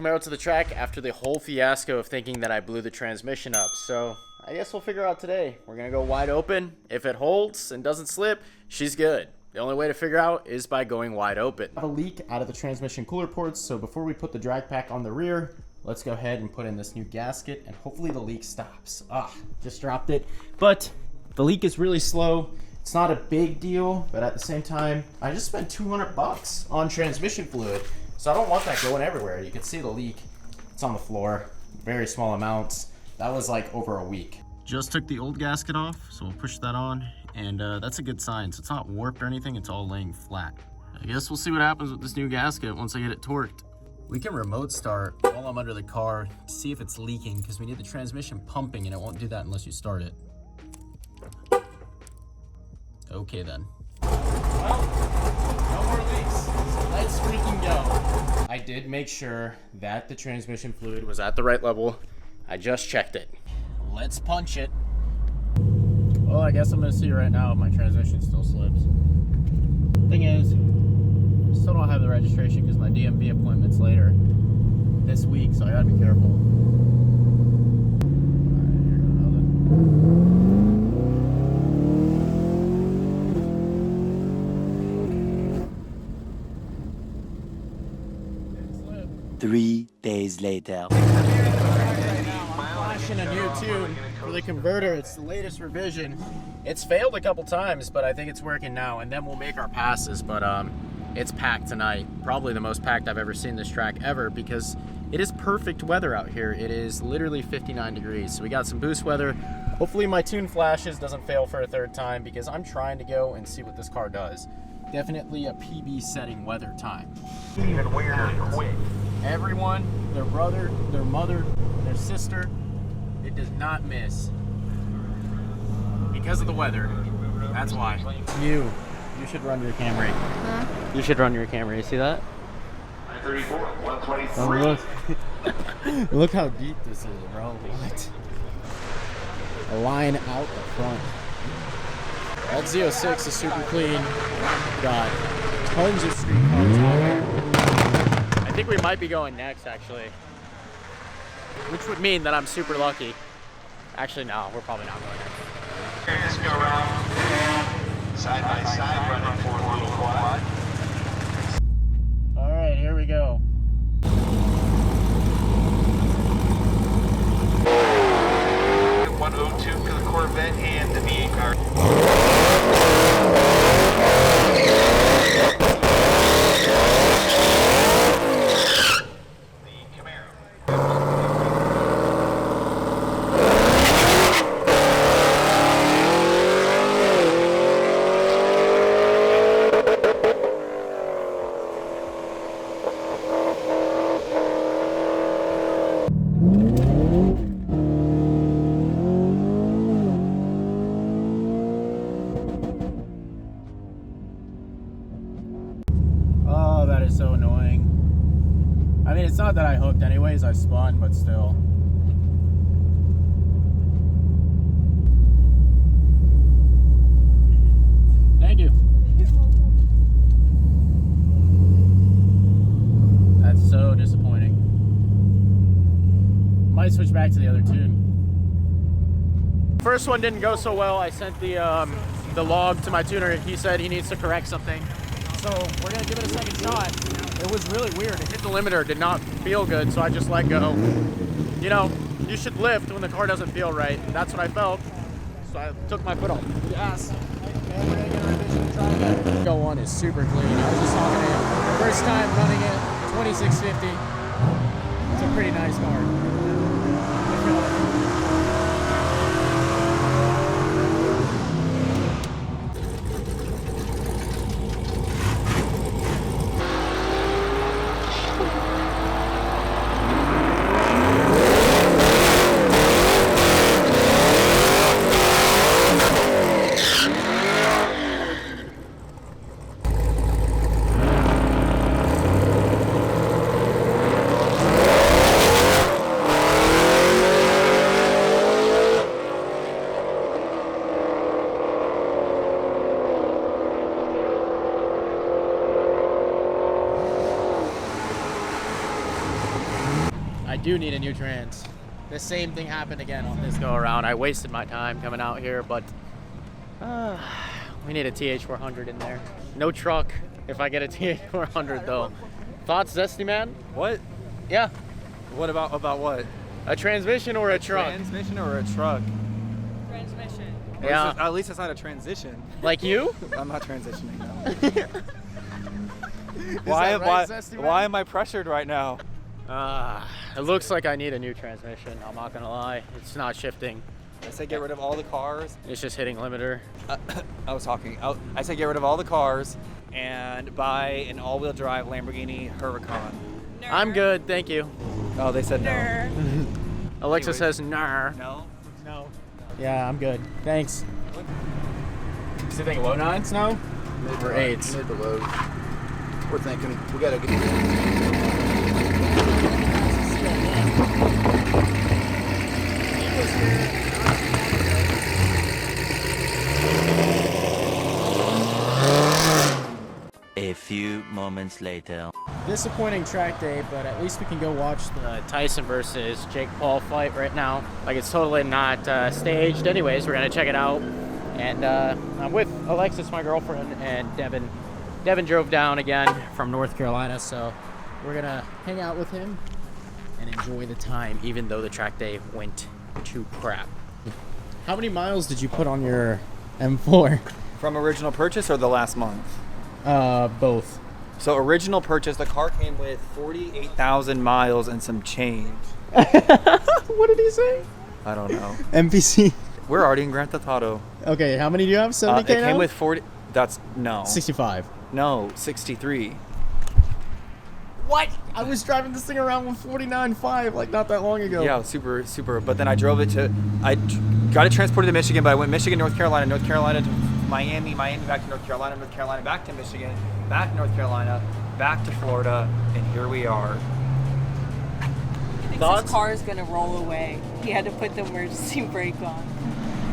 Camaro to the track after the whole fiasco of thinking that I blew the transmission up. So I guess we'll figure out today. We're gonna go wide open. If it holds and doesn't slip, she's good. The only way to figure out is by going wide open. I have a leak out of the transmission cooler ports, so before we put the drag pack on the rear, let's go ahead and put in this new gasket and hopefully the leak stops. Just dropped it. But the leak is really slow. It's not a big deal, but at the same time, I just spent 200 bucks on transmission fluid, so I don't want that going everywhere. You can see the leak. It's on the floor, very small amounts. That was like over a week. Just took the old gasket off, so we'll push that on, and that's a good sign. So it's not warped or anything, it's all laying flat. I guess we'll see what happens with this new gasket once I get it torqued. We can remote start while I'm under the car to see if it's leaking, because we need the transmission pumping, and it won't do that unless you start it. Okay then. Well, no more leaks, so let's freaking go. I did make sure that the transmission fluid was at the right level. I just checked it. Let's punch it. Well, I guess I'm gonna see right now if my transmission still slips. Thing is, I still don't have the registration because my DMV appointment's later this week, so I gotta be careful. Alright, here goes another. 3 days later. Flashing a new tune for the converter. It's the latest revision. It's failed a couple times, but I think it's working now, and then we'll make our passes. But it's packed tonight. Probably the most packed I've ever seen this track ever, because it is perfect weather out here. It is literally 59 degrees, so we got some boost weather. Hopefully my tune flashes doesn't fail for a third time, because I'm trying to go and see what this car does. Definitely a PB setting weather time. Even weirder quick. Everyone, their brother, their mother, their sister, it does not miss. Because of the weather. That's why. You should run your Camry. Huh? You should run your Camry. You see that? 34, 123. Oh, look. Look how deep this is, bro. What? A line out the front. That Z06 is super clean. Got tons of street cars out here. I think we might be going next, actually. Which would mean that I'm super lucky. Actually, no, we're probably not going next. Just go around side by side, running for a little quad. All right, here we go. 102 for the Corvette and the V8 car. Oh, that is so annoying. I mean, it's not that I hooked anyways, I spun, but still. Thank you. That's so disappointing. Might switch back to the other tune. First one didn't go so well. I sent the log to my tuner. He said he needs to correct something. So we're gonna give it a second shot. It was really weird. It hit the limiter, did not feel good, so I just let go. You know, you should lift when the car doesn't feel right. That's what I felt. So I took my foot off the gas. Go one is super clean. I was just talking to him. First time running it, 2650. It's a pretty nice car. do need a new trans. The same thing happened again on this go around. I wasted my time coming out here, but we need a TH400 in there. No truck if I get a TH400 though. Thoughts, Zesty Man? What? Yeah. What about what? A transmission or a truck? Transmission or a truck? Transmission. Yeah. At least it's not a transition. Like you? I'm not transitioning now. Zesty Man? Why am I pressured right now? It looks like I need a new transmission. I'm not gonna lie. It's not shifting. I say get rid of all the cars. It's just hitting limiter. I was talking. I say get rid of all the cars and buy an all-wheel drive Lamborghini Huracan. I'm good, thank you. Oh, they said no. Alexa Anyways. says nah. No. No. Yeah, I'm good. Thanks. Does you think low nines now? Or eights? Mid to low. We're thinking we gotta get. A few moments later. Disappointing track day, but at least we can go watch the Tyson versus Jake Paul fight right now. Like, it's totally not staged. Anyways, we're gonna check it out. And I'm with Alexis, my girlfriend, and Devin. Devin drove down again from North Carolina, so we're gonna hang out with him and enjoy the time, even though the track day went to crap. How many miles did you put on your M4? From original purchase or the last month? Both. So original purchase, the car came with 48,000 miles and some change. What did he say? I don't know. MPC. We're already in Grand Theft Auto. Okay, how many do you have? 70K It came now? with 40. That's no. 65. No, 63. What? I was driving this thing around with 49.5 like not that long ago. Yeah, super. But then I drove it to. I got it transported to Michigan, but I went Michigan, North Carolina to Miami, back to North Carolina, back to Michigan, back to North Carolina, back to Florida, and here we are. He thinks Thoughts? his car is gonna roll away. He had to put the emergency brake on.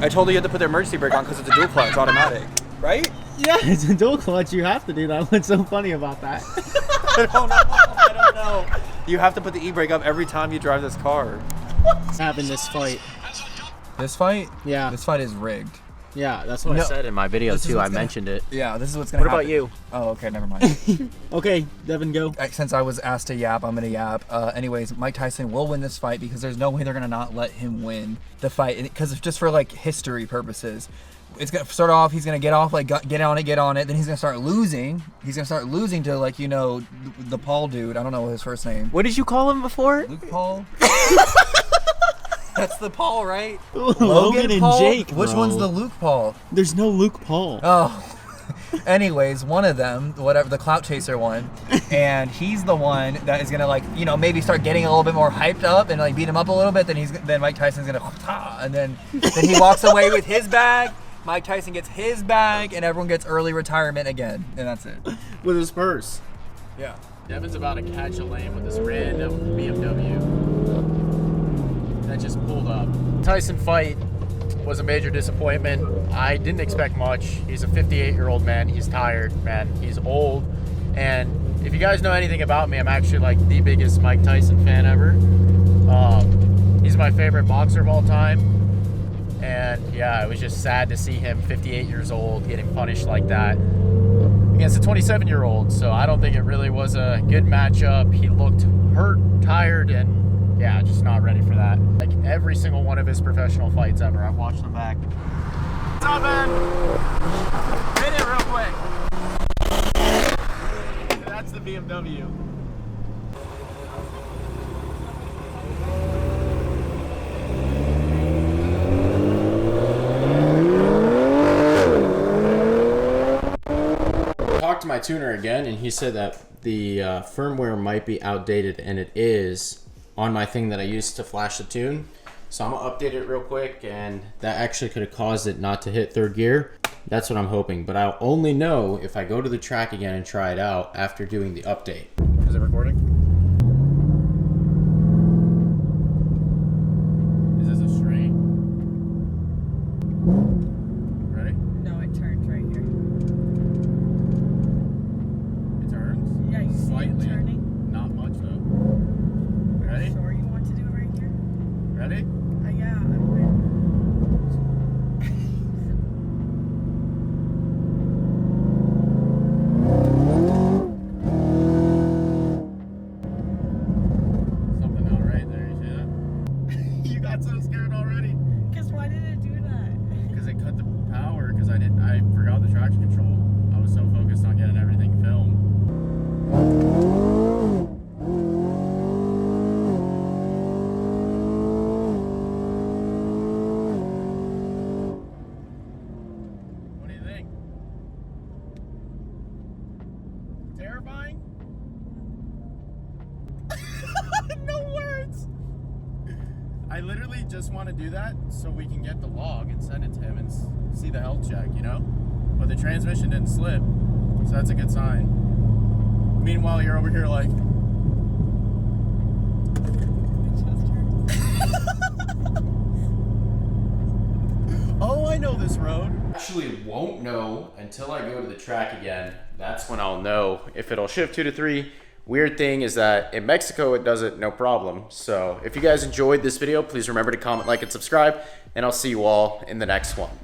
I told you had to put the emergency brake on because it's a dual clutch automatic, right? Yeah, it's a dual clutch. You have to do that. What's so funny about that? I don't know. You have to put the e-brake up every time you drive this car. What's happened this fight? This fight? Yeah. This fight is rigged. Yeah, that's what I No. said in my video This is too. I what's gonna- mentioned it. Yeah, this is what's gonna What happen. about you? Oh, okay, never mind. Okay, Devin, go. Since I was asked to yap, I'm gonna yap. Anyways, Mike Tyson will win this fight because there's no way they're gonna not let him win the fight, because just for like history purposes. It's gonna start off. He's gonna get off, like get on it. Then he's gonna start losing. He's gonna start losing to, like, the Paul dude. I don't know his first name. What did you call him before? Luke Paul. That's the Paul, right? Logan and Paul? Jake. Which bro. one's the Luke Paul? There's no Luke Paul. Oh. Anyways, one of them, whatever, the clout chaser one, and he's the one that is gonna, like, maybe start getting a little bit more hyped up and like beat him up a little bit. Then Mike Tyson's gonna, and then he walks away with his bag. Mike Tyson gets his bag, and everyone gets early retirement again, and that's it. With his purse. Yeah. Devin's about to catch a lane with this random BMW that just pulled up. Tyson fight was a major disappointment. I didn't expect much. He's a 58-year-old man. He's tired, man. He's old. And if you guys know anything about me, I'm actually like the biggest Mike Tyson fan ever. He's my favorite boxer of all time. And yeah, it was just sad to see him 58 years old getting punished like that against a 27-year-old. So I don't think it really was a good matchup. He looked hurt, tired, and yeah, just not ready for that. Like every single one of his professional fights ever. I've watched them back. What's up, man? Hit it real quick. That's the BMW. Talked to my tuner again, and he said that the firmware might be outdated, and it is on my thing that I used to flash the tune. So I'm gonna update it real quick, and that actually could have caused it not to hit third gear. That's what I'm hoping, but I'll only know if I go to the track again and try it out after doing the update. Is it recording? Is this a straight? Ready? No, it turns right here. It turns? Yeah, you see it Slightly. turning? Not much though. Ready? Sure you want it cut the power because I forgot the traction control. I was so focused on getting everything filmed. What do you think? Terrifying? No words. I literally just want to do that so we can get the log and send it to him and see the health check, you know? But the transmission didn't slip, so that's a good sign. Meanwhile, you're over here like... Oh, I know this road. Actually won't know until I go to the track again. That's when I'll know if it'll shift 2 to 3. Weird thing is that in Mexico, it does it no problem. So if you guys enjoyed this video, please remember to comment, like, and subscribe, and I'll see you all in the next one.